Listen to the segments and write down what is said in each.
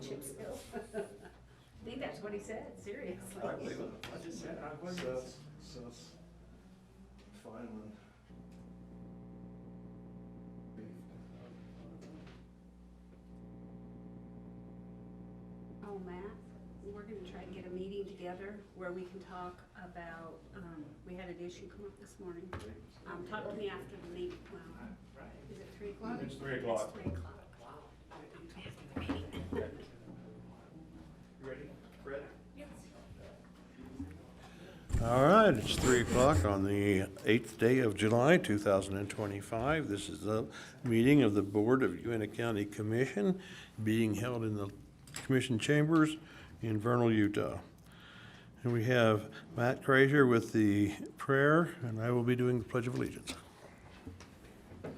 chip seal. I think that's what he said, seriously. I believe it. I just said, I believe it. Seth's filing. Oh, Matt, we're gonna try and get a meeting together where we can talk about, we had an issue come up this morning. Talk to me after the meeting. Well, is it 3 o'clock? It's 3 o'clock. It's 3 o'clock. Wow. After the meeting. You ready, Fred? Yes. All right, it's 3 o'clock on the 8th day of July, 2025. This is the meeting of the Board of Uintah County Commission being held in the Commission Chambers in Vernal, Utah. And we have Matt Cazier with the prayer, and I will be doing the Pledge of Allegiance. Our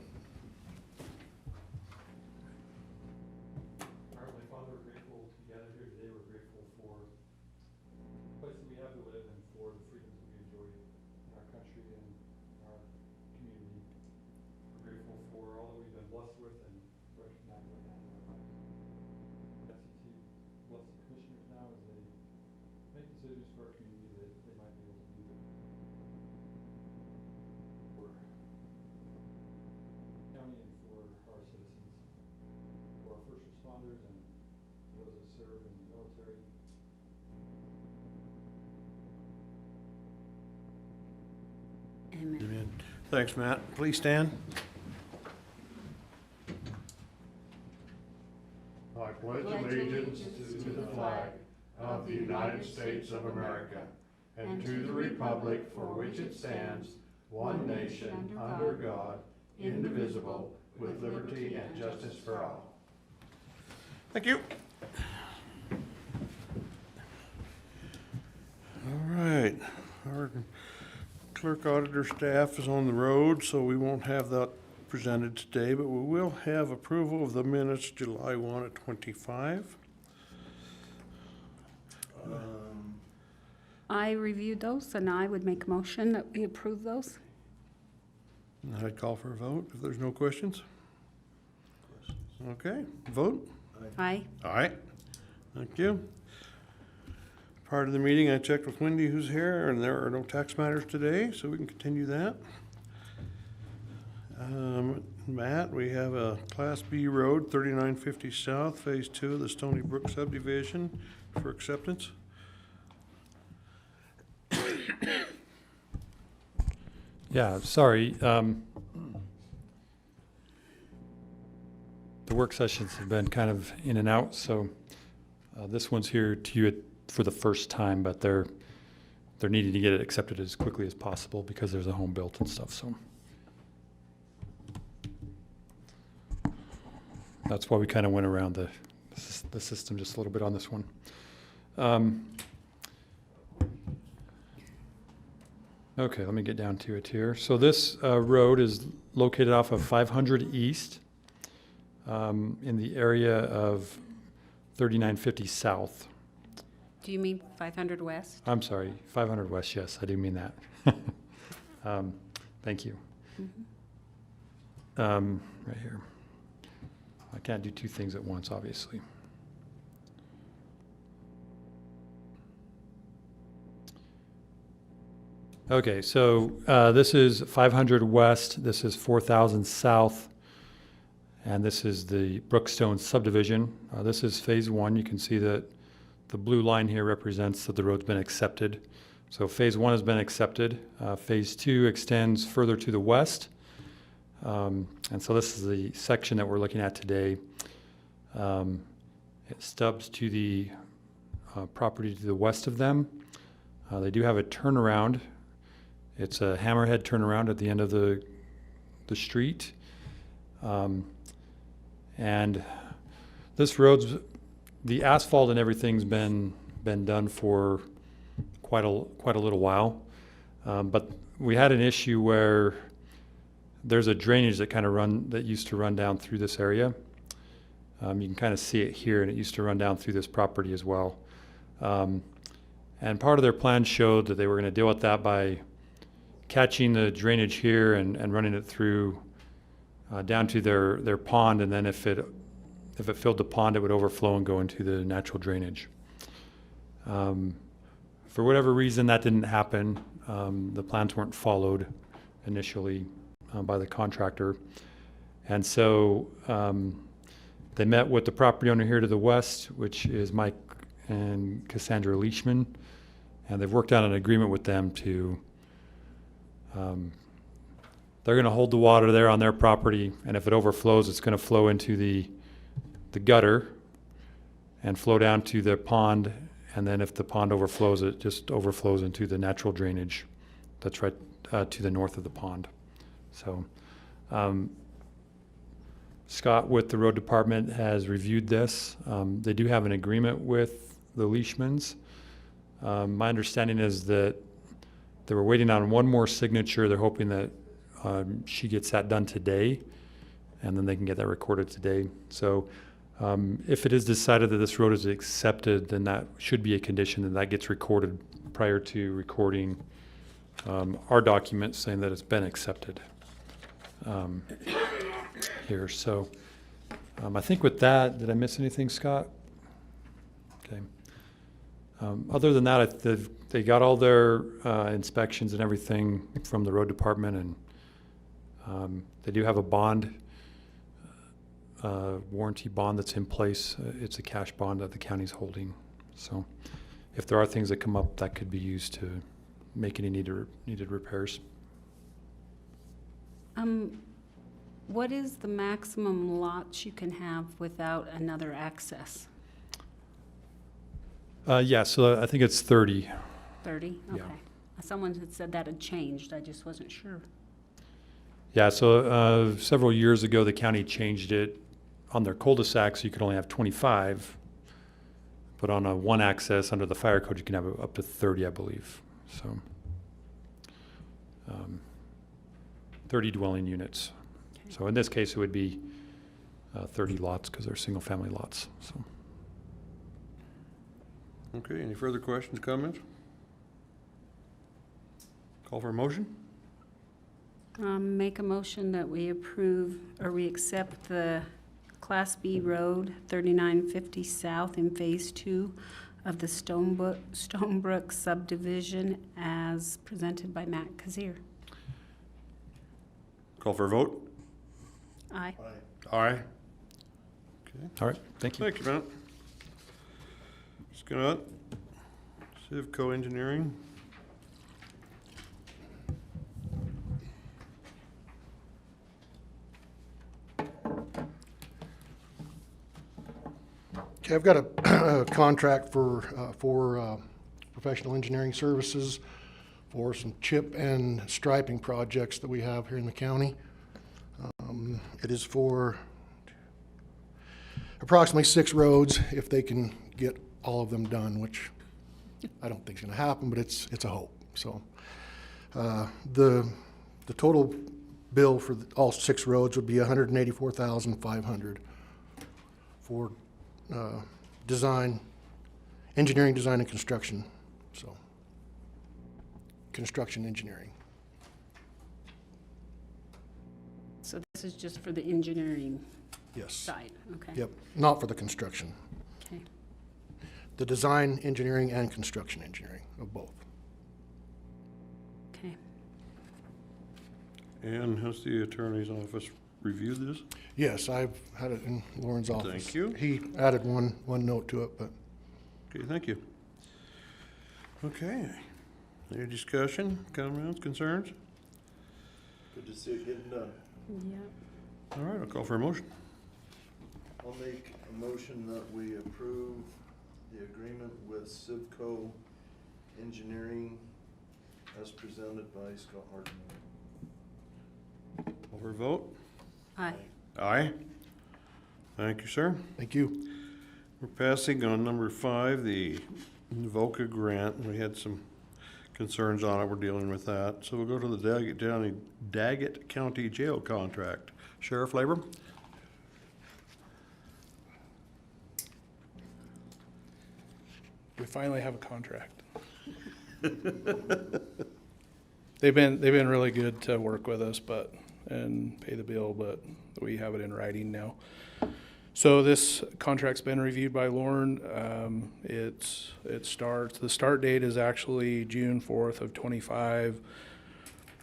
Heavenly Father, we're grateful to gather here today. We're grateful for the place that we have to live and for the freedoms that we enjoy in our country and our community. We're grateful for all that we've been blessed with and recognize right now in our lives. We ask you to bless the commissioners now as they make decisions for our community that they might be able to do for the county and for our citizens, for our first responders and those that serve in the military. Amen. Amen. Thanks, Matt. Please stand. I pledge allegiance to the flag of the United States of America and to the republic for which it stands, one nation, under God, indivisible, with liberty and justice for all. Thank you. All right, our clerk auditor staff is on the road, so we won't have that presented today, but we will have approval of the minutes July 1 at 25. I reviewed those and I would make a motion that we approve those. And I'd call for a vote if there's no questions. Okay, vote. Aye. All right, thank you. Part of the meeting, I checked with Wendy who's here, and there are no tax matters today, so we can continue that. Matt, we have a Class B road, 3950 South, Phase 2 of the STONEBROOK subdivision for acceptance. Yeah, sorry. The work sessions have been kind of in and out, so this one's here to you for the first time, but they're needing to get it accepted as quickly as possible because there's a home built and stuff, so. That's why we kind of went around the system just a little bit on this one. Okay, let me get down to it here. So this road is located off of 500 East in the area of 3950 South. Do you mean 500 West? I'm sorry, 500 West, yes, I do mean that. Thank you. Right here. I can't do two things at once, obviously. Okay, so this is 500 West, this is 4000 South, and this is the Brookstone subdivision. This is phase 1. You can see that the blue line here represents that the road's been accepted. So phase 1 has been accepted. Phase 2 extends further to the west. And so this is the section that we're looking at today. It stubs to the property to the west of them. They do have a turnaround. It's a hammerhead turnaround at the end of the street. And this road's, the asphalt and everything's been done for quite a little while. But we had an issue where there's a drainage that used to run down through this area. You can kind of see it here, and it used to run down through this property as well. And part of their plan showed that they were going to deal with that by catching the drainage here and running it through down to their pond, and then if if it filled the pond, it would overflow and go into the natural drainage. For whatever reason, that didn't happen. The plans weren't followed initially by the contractor. And so they met with the property owner here to the west, which is Mike and Cassandra Leishman, and they've worked out an agreement with them to, they're going to hold the water there on their property, and if it overflows, it's going to flow into the gutter and flow down to the pond, and then if the pond overflows, it just overflows into the natural drainage that's right to the north of the pond. So Scott with the road department has reviewed this. They do have an agreement with the Leishmans. My understanding is that they were waiting on one more signature. They're hoping that she gets that done today, and then they can get that recorded today. So if it is decided that this road is accepted, then that should be a condition, and that gets recorded prior to recording our document saying that it's been accepted here. So I think with that, did I miss anything, Scott? Okay. Other than that, they got all their inspections and everything from the road department, and they do have a bond, warranty bond that's in place. It's a cash bond that the county's holding. So if there are things that come up, that could be used to make any needed repairs. What is the maximum lots you can have without another access? Yeah, so I think it's 30. 30? Okay. Yeah. Someone had said that had changed. I just wasn't sure. Yeah, so several years ago, the county changed it on their cul-de-sac, so you could only have 25. But on a one access under the fire code, you can have up to 30, I believe. So 30 dwelling units. Okay. So in this case, it would be 30 lots because they're single family lots. So. Okay, any further questions, comments? Call for a motion? Make a motion that we approve, or we accept the Class B Road 3950 South in Phase 2 of the Stonebrook subdivision as presented by Matt Cazier. Call for a vote? Aye. Aye. Okay. All right, thank you. Thank you, Matt. Scott, CIVCO Engineering. Okay, I've got a contract for professional engineering services for some chip and striping projects that we have here in the county. It is for approximately 6 roads, if they can get all of them done, which I don't think is going to happen, but it's a hope. So the total bill for all 6 roads would be $184,500 for design, engineering, design, and construction. So construction engineering. So this is just for the engineering Yes. side, okay? Yep. Not for the construction. Okay. The design engineering and construction engineering of both. Okay. And has the attorney's office reviewed this? Yes, I've had it in Lauren's office. Thank you. He added one note to it, but Okay, thank you. Okay, any discussion, comments, concerns? Good to see it getting done. Yeah. All right, I'll call for a motion. I'll make a motion that we approve the agreement with CIVCO Engineering as presented by Scott Hardman. Call for a vote? Aye. Aye. Thank you, sir. thank you. We're passing on number 5, the VOCA grant. We had some concerns on it. We're dealing with that. So we'll go to the Daggett County Jail contract. Sheriff Labrum? We finally have a contract. They've been really good to work with us, and pay the bill, but we have it in writing now. So this contract's been reviewed by Lauren. The start date is actually June 4th of '25.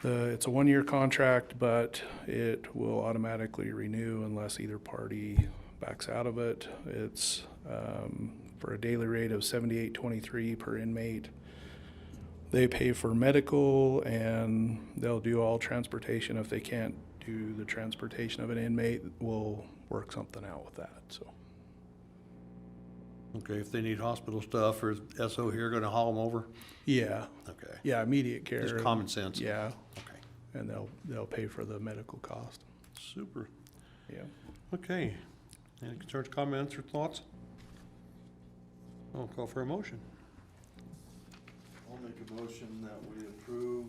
It's a 1-year contract, but it will automatically renew unless either party backs out of it. It's for a daily rate of $78.23 per inmate. They pay for medical, and they'll do all transportation. If they can't do the transportation of an inmate, we'll work something out with that, so. Okay, if they need hospital stuff, or is SO here gonna haul them over? Yeah, Okay, yeah, immediate care. just common sense. Yeah, Okay, and they'll pay for the medical cost, super. yeah. Okay, any concerns, comments, or thoughts? I'll call for a motion. I'll make a motion that we approve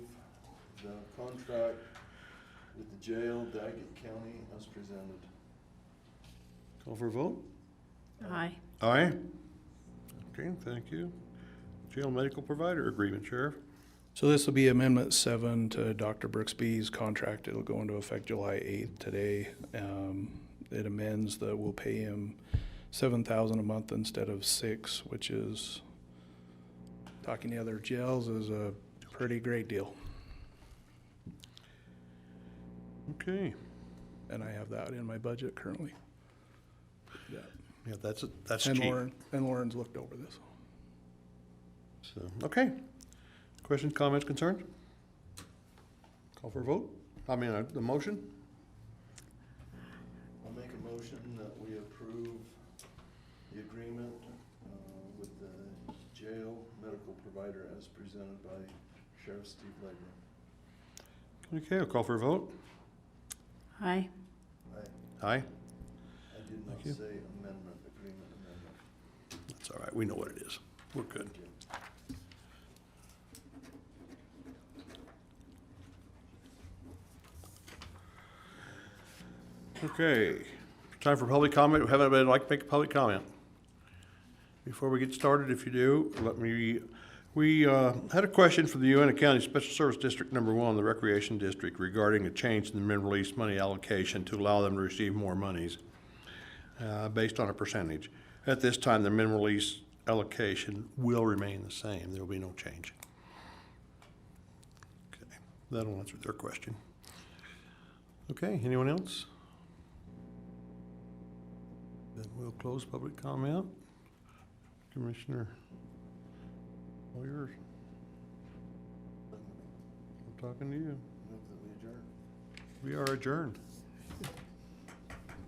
the contract with the jail, Daggett County, as presented. Call for a vote? Aye. Aye. Okay, thank you. Jail medical provider agreement, Sheriff. So this will be Amendment 7 to Dr. Brooksby's contract. It'll go into effect July 8th today. It amends that we'll pay him $7,000 a month instead of $6,000, which is, talking to other jails, is a pretty great deal. Okay, And I have that in my budget currently. Yeah. yeah, that's And cheap. Lauren's looked over this. So, okay. Questions, comments, concerns? Call for a vote? The motion? I'll make a motion that we approve the agreement with the jail medical provider as presented by Sheriff Steve Labrum. Okay, I'll call for a vote. Aye. Aye. Aye. I did not you. say amendment, agreement amendment. That's all right, we know what it is. We're good. Thank you. Okay, time for public comment. Have anybody like to make a public comment? Before we get started, if you do, we had a question from the Uintah County Special Service District Number 1, the Recreation District, regarding a change in the min release money allocation to allow them to receive more monies based on a percentage. At this time, the min release allocation will remain the same. There will be no change. Okay, that'll answer their question. Okay, anyone else? Then we'll close public comment. Commissioner, all yours. I'm talking to you. Move that we adjourn. We are adjourned.